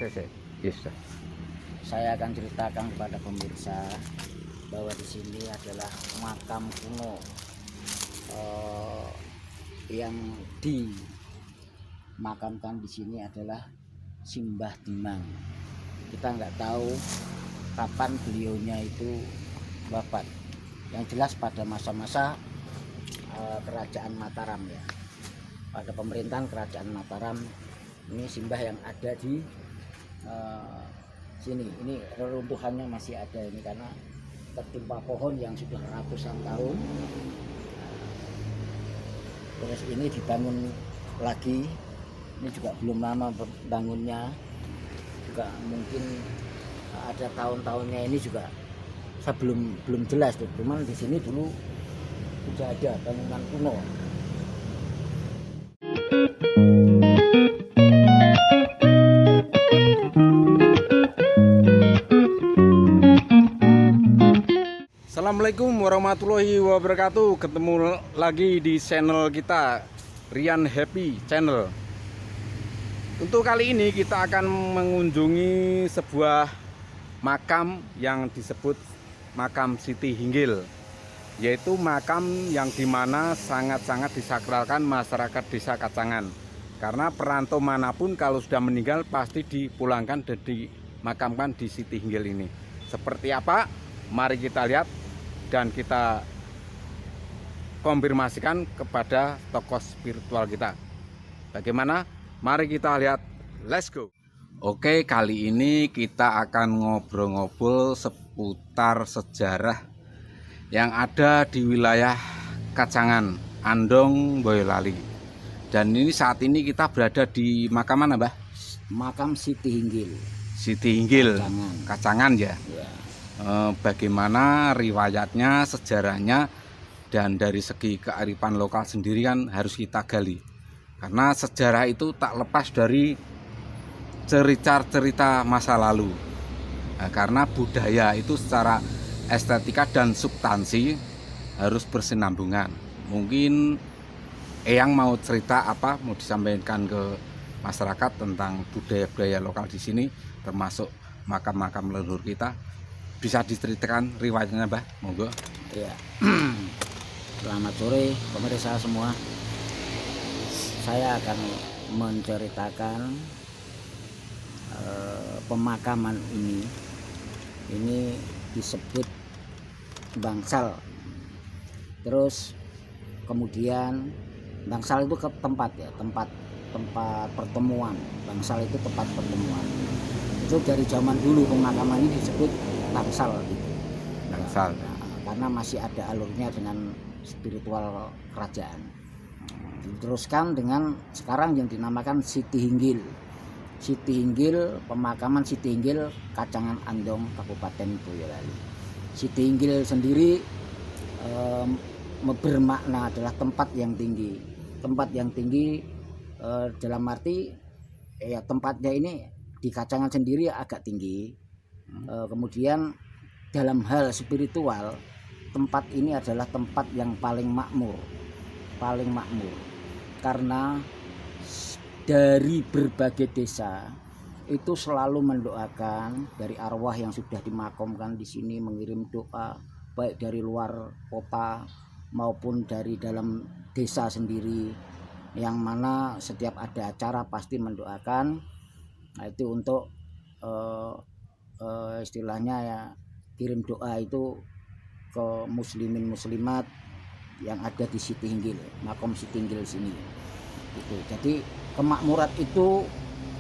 Yes. Saya akan ceritakan kepada pemirsa bahwa di sini adalah makam kuno yang dimakamkan di sini adalah Simbah Dimang. Kita nggak tahu kapan beliaunya itu wafat. Yang jelas pada masa-masa kerajaan Mataram ya. Pada pemerintahan kerajaan Mataram ini Simbah yang ada di sini. Ini reruntuhannya masih ada ini karena tertimpa pohon yang sudah ratusan tahun. Terus ini dibangun lagi. Ini juga belum lama bangunnya. Juga mungkin ada tahun-tahunnya ini juga saya belum jelas tuh. Cuman di sini dulu sudah ada bangunan kuno. Assalamualaikum warahmatullahi wabarakatuh. Ketemu lagi di channel kita, Rian Happy Channel. Untuk kali ini kita akan mengunjungi sebuah makam yang disebut makam Siti Hinggil, yaitu makam yang dimana sangat-sangat disakralkan masyarakat desa Kacangan. Karena perantau manapun kalau sudah meninggal pasti dipulangkan dan dimakamkan di Siti Hinggil ini. Seperti apa? Mari kita lihat dan kita konfirmasikan kepada tokoh spiritual kita. Bagaimana? Mari kita lihat. Let's go. Oke, kali ini kita akan ngobrol-ngobrol seputar sejarah yang ada di wilayah Kacangan, Andong, Boyolali. Dan ini saat ini kita berada di makam mana, Mbah? Makam Siti Hinggil. Siti Hinggil, Kacangan ya. Bagaimana riwayatnya, sejarahnya, dan dari segi kearifan lokal sendiri kan harus kita gali. Karena sejarah itu tak lepas dari cerita-cerita masa lalu. Karena budaya itu secara estetika dan substansi harus bersinambungan. Mungkin Eyang mau cerita apa, mau disampaikan ke masyarakat tentang budaya-budaya lokal di sini, termasuk makam-makam leluhur kita. Bisa diceritakan riwayatnya, Mbah? Monggo. Ya. Selamat sore pemirsa semua. Saya akan menceritakan pemakaman ini. Ini disebut bangsal. Terus kemudian bangsal itu ke tempat ya, tempat pertemuan. Bangsal itu tempat pertemuan. Itu dari zaman dulu pemakaman ini disebut bangsal gitu. Bangsal. Karena masih ada alurnya dengan spiritual kerajaan. Diteruskan dengan sekarang yang dinamakan Siti Hinggil. Siti Hinggil, pemakaman Siti Hinggil, Kacangan Andong, Kabupaten Boyolali. Siti Hinggil sendiri bermakna adalah tempat yang tinggi. Tempat yang tinggi dalam arti ya tempatnya ini di Kacangan sendiri agak tinggi. Kemudian dalam hal spiritual, tempat ini adalah tempat yang paling makmur. Karena dari berbagai desa itu selalu mendoakan, dari arwah yang sudah dimakamkan di sini mengirim doa baik dari luar kota maupun dari dalam desa sendiri, yang mana setiap ada acara pasti mendoakan. Nah, itu untuk istilahnya ya, kirim doa itu ke muslimin muslimat yang ada di Siti Hinggil, makam Siti Hinggil sini. Gitu. Jadi kemakmuran itu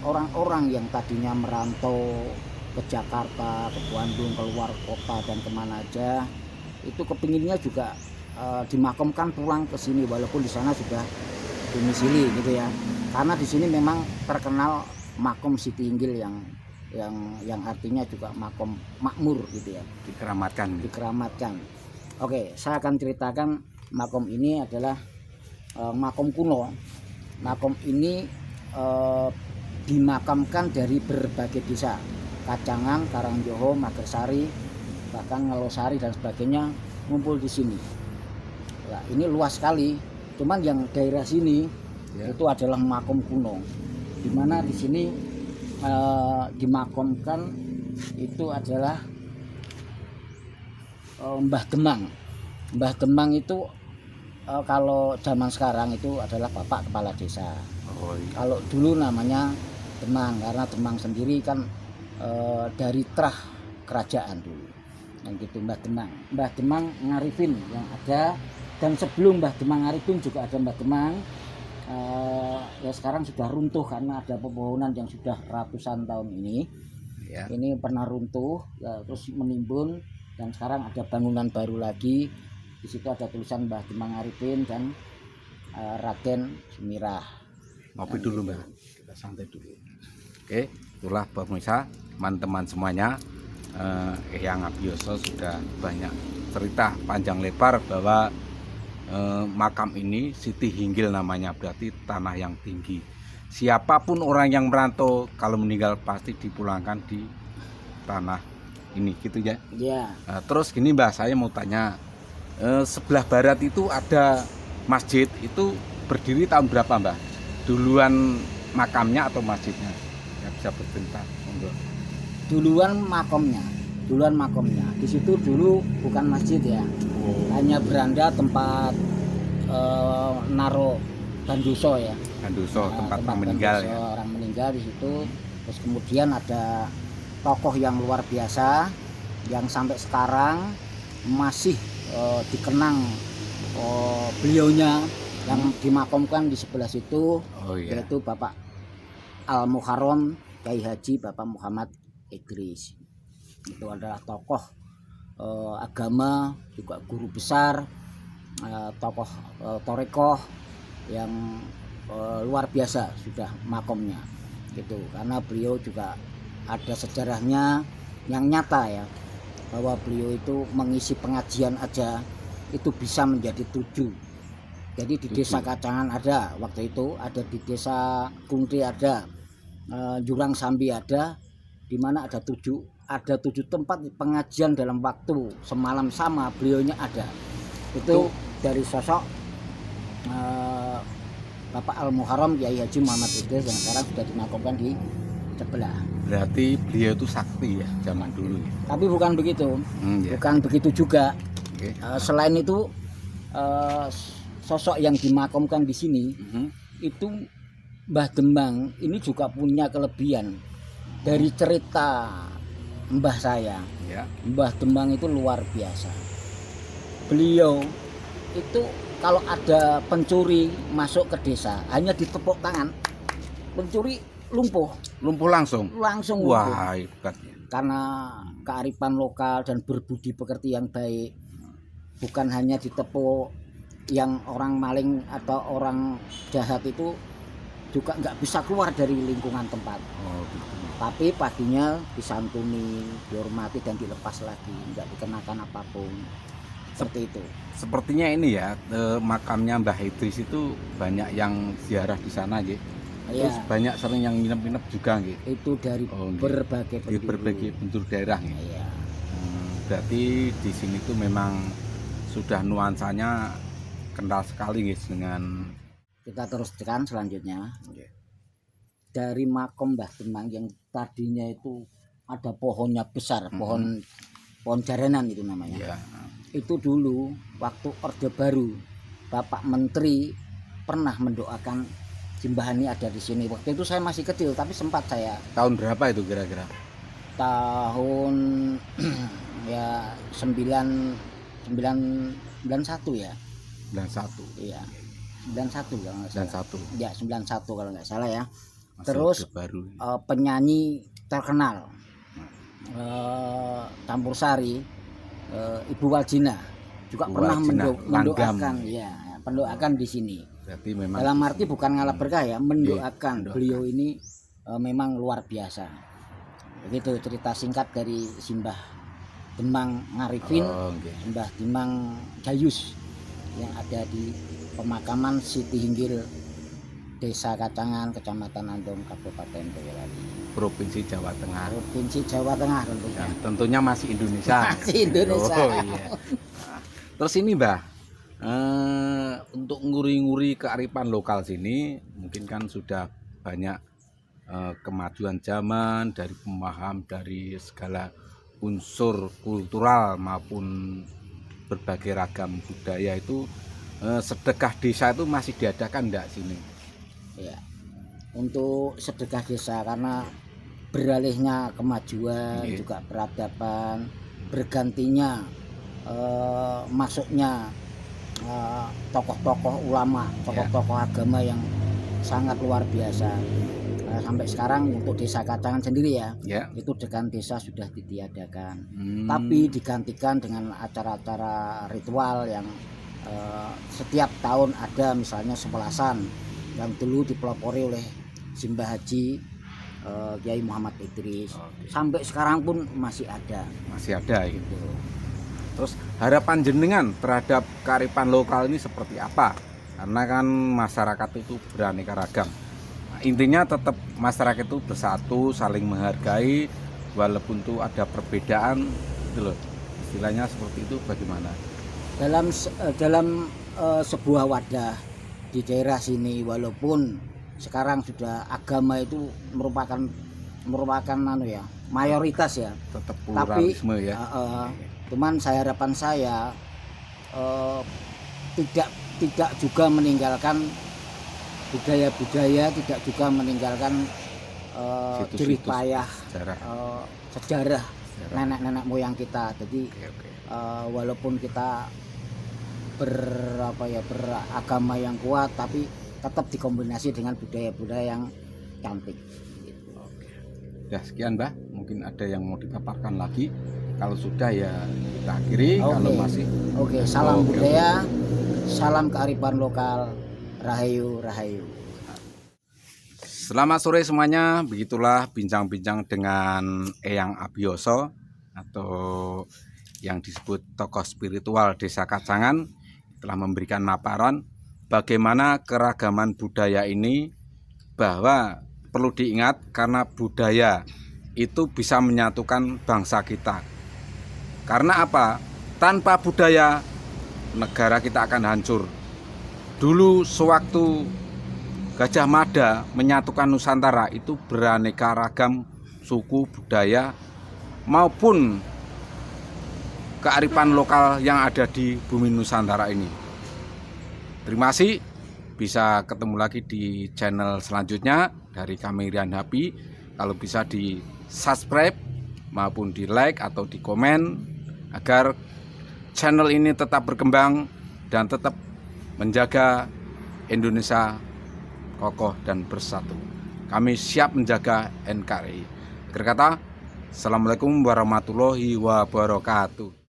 orang-orang yang tadinya merantau ke Jakarta, ke Bandung, keluar kota dan kemana aja, itu kepinginnya juga dimakamkan pulang ke sini walaupun di sana sudah domisili gitu ya. Karena di sini memang terkenal makam Siti Hinggil yang artinya juga makam makmur gitu ya. Dikeramatkan. Oke, saya akan ceritakan makam ini adalah makam kuno. Makam ini dimakamkan dari berbagai desa, Kacangan, Karangjoho, Magersari, bahkan Ngelosari dan sebagainya ngumpul di sini. Ya, ini luas sekali. Cuman yang daerah sini itu adalah makam kuno, di mana di sini dimakamkan itu adalah Mbah Demang. Mbah Demang itu kalau zaman sekarang itu adalah Bapak Kepala Desa. Oh iya. Kalau dulu namanya Demang, karena Demang sendiri kan dari terah kerajaan dulu. Yang gitu Mbah Demang. Mbah Demang Ngarifin yang ada, dan sebelum Mbah Demang Ngarifin juga ada Mbah Demang. Ya sekarang sudah runtuh karena ada pepohonan yang sudah ratusan tahun ini. Ya. Ini pernah runtuh, ya, terus menimbun, dan sekarang ada bangunan baru lagi. Di situ ada tulisan Mbah Demang Arifin dan Raden Sumirah. Ngopi dulu Mbak, kita santai dulu. Oke, itulah pemirsa, teman-teman semuanya. Eyang Abioso sudah banyak cerita panjang lebar bahwa makam ini Siti Hinggil namanya, berarti tanah yang tinggi. Siapapun orang yang merantau kalau meninggal pasti dipulangkan di tanah ini, gitu ya. Ya, Terus gini Mbak, saya mau tanya, sebelah barat itu ada masjid, itu berdiri tahun berapa Mbak? Duluan makamnya atau masjidnya? Ya bisa bercerita. Monggo. duluan makomnya. Di situ dulu bukan masjid ya, hanya beranda tempat naro bandoso ya. Bandoso, Nah, tempat meninggal bandoso, ya. orang meninggal di situ. Terus kemudian ada tokoh yang luar biasa yang sampai sekarang masih dikenang beliaunya yang dimakamkan di sebelah situ, Oh iya. yaitu Bapak Al Muharram Kiai Haji Bapak Muhammad Idris. Itu adalah tokoh agama, juga guru besar, tokoh torekoh yang luar biasa sudah makomnya gitu, karena beliau juga ada sejarahnya yang nyata ya, bahwa beliau itu mengisi pengajian aja itu bisa menjadi 7. Jadi di desa Kacangan ada waktu itu, ada di desa Kunti ada, Jurang Sambi ada, di mana ada 7 tempat pengajian dalam waktu semalam sama beliaunya ada. Itu dari sosok Bapak Al Muharram Kiai Haji Muhammad Idris yang sekarang sudah dimakamkan di sebelah. Berarti beliau itu sakti ya zaman dulu ya. Tapi bukan begitu, Ya. bukan begitu juga. Oke. Selain itu sosok yang dimakamkan di sini itu Mbah Demang ini juga punya kelebihan. Dari cerita mbah saya, Ya. Mbah Demang itu luar biasa. Beliau itu kalau ada pencuri masuk ke desa hanya ditepuk tangan, pencuri lumpuh Langsung. lumpuh. Wah, hebat ya. Karena kearifan lokal dan berbudi pekerti yang baik, bukan hanya ditepuk, yang orang maling atau orang jahat itu juga nggak bisa keluar dari lingkungan tempat. Oh, gitu. Tapi paginya disantuni, dihormati dan dilepas lagi, nggak dikenakan apapun. Seperti itu. Sepertinya ini ya, makamnya Mbah Idris itu banyak yang ziarah di sana gitu. Terus Ya, banyak sering yang nginep-nginep juga gitu. itu dari Oh, gitu. berbagai Di penjuru. berbagai penjuru daerah gitu. Ya, Berarti di sini tuh memang sudah nuansanya kental sekali guys dengan kita teruskan selanjutnya. Dari makom Mbah Demang yang tadinya itu ada pohonnya besar, pohon jaranan itu namanya. ya. Itu dulu waktu Orde Baru, Bapak Menteri pernah mendoakan Jimbahani ada di sini. Waktu itu saya masih kecil, tapi sempat saya Tahun berapa itu kira-kira? tahun ya 91 ya. 91. Iya. 91 kalau nggak salah. 91. Ya, 91 kalau nggak salah ya. Masih Terus Orde Baru. penyanyi terkenal campur sari, Ibu Waljina juga Ibu pernah Waljina, mendoakan langgam. ya, mendoakan di sini. Berarti memang Dalam arti bukan ngalap berkah ya, mendoakan. mendoakan. Beliau ini memang luar biasa. Begitu cerita singkat dari Simbah Demang Ngarifin, Oh, okay. Simbah Demang Gayus yang ada di pemakaman Siti Hinggil, Desa Kacangan, Kecamatan Andong, Kabupaten Boyolali, Provinsi Jawa Tengah. Provinsi Jawa Tengah tentunya. Dan tentunya masih Indonesia. Masih Indonesia. Oh, iya. Terus ini Mbah, untuk nguri-nguri kearifan lokal sini, mungkin kan sudah banyak kemajuan zaman, dari pemaham dari segala unsur kultural maupun berbagai ragam budaya itu, sedekah desa itu masih diadakan enggak sini? Ya, untuk sedekah desa karena beralihnya kemajuan, Iya. juga peradaban, bergantinya masuknya tokoh-tokoh ulama, tokoh-tokoh agama yang sangat luar biasa. Sampai sekarang untuk desa Kacangan sendiri ya, Ya. itu dekan desa sudah ditiadakan. Hmm. Tapi digantikan dengan acara-acara ritual yang setiap tahun ada, misalnya sebelasan yang dulu dipelopori oleh Simbah Haji Kiai Muhammad Idris. Oke. Sampai sekarang pun masih ada. Masih ada gitu. Gitu. Terus harapan jenengan terhadap kearifan lokal ini seperti apa? Karena kan masyarakat itu beraneka ragam. Nah, intinya tetap masyarakat itu bersatu, saling menghargai, walaupun tuh ada perbedaan, gitu loh. Istilahnya seperti itu bagaimana? Dalam sebuah wadah di daerah sini, walaupun sekarang sudah agama itu merupakan mayoritas ya, Tetap tapi pluralisme ya. cuman harapan saya tidak juga meninggalkan budaya-budaya, tidak juga meninggalkan Situs-situs jerih payah sejarah. sejarah nenek-nenek moyang kita. Jadi Oke. walaupun kita beragama yang kuat, tapi tetap dikombinasi dengan budaya-budaya yang cantik. Gitu. Ya sekian Mbah, mungkin ada yang mau dipaparkan lagi. Kalau sudah ya kita akhiri. Kalau masih Oke, salam Oke. budaya, salam kearifan lokal, rahayu rahayu. Selamat sore semuanya, begitulah bincang-bincang dengan Eyang Abioso atau yang disebut tokoh spiritual Desa Kacangan, telah memberikan maparan bagaimana keragaman budaya ini, bahwa perlu diingat karena budaya itu bisa menyatukan bangsa kita. Karena apa? Tanpa budaya negara kita akan hancur. Dulu sewaktu Gajah Mada menyatukan Nusantara itu beraneka ragam suku, budaya maupun kearifan lokal yang ada di bumi Nusantara ini. Terima kasih, bisa ketemu lagi di channel selanjutnya dari kami Rian Happy. Kalau bisa di subscribe maupun di like atau di komen agar channel ini tetap berkembang dan tetap menjaga Indonesia kokoh dan bersatu. Kami siap menjaga NKRI. Akhir kata, Assalamualaikum warahmatullahi wabarakatuh.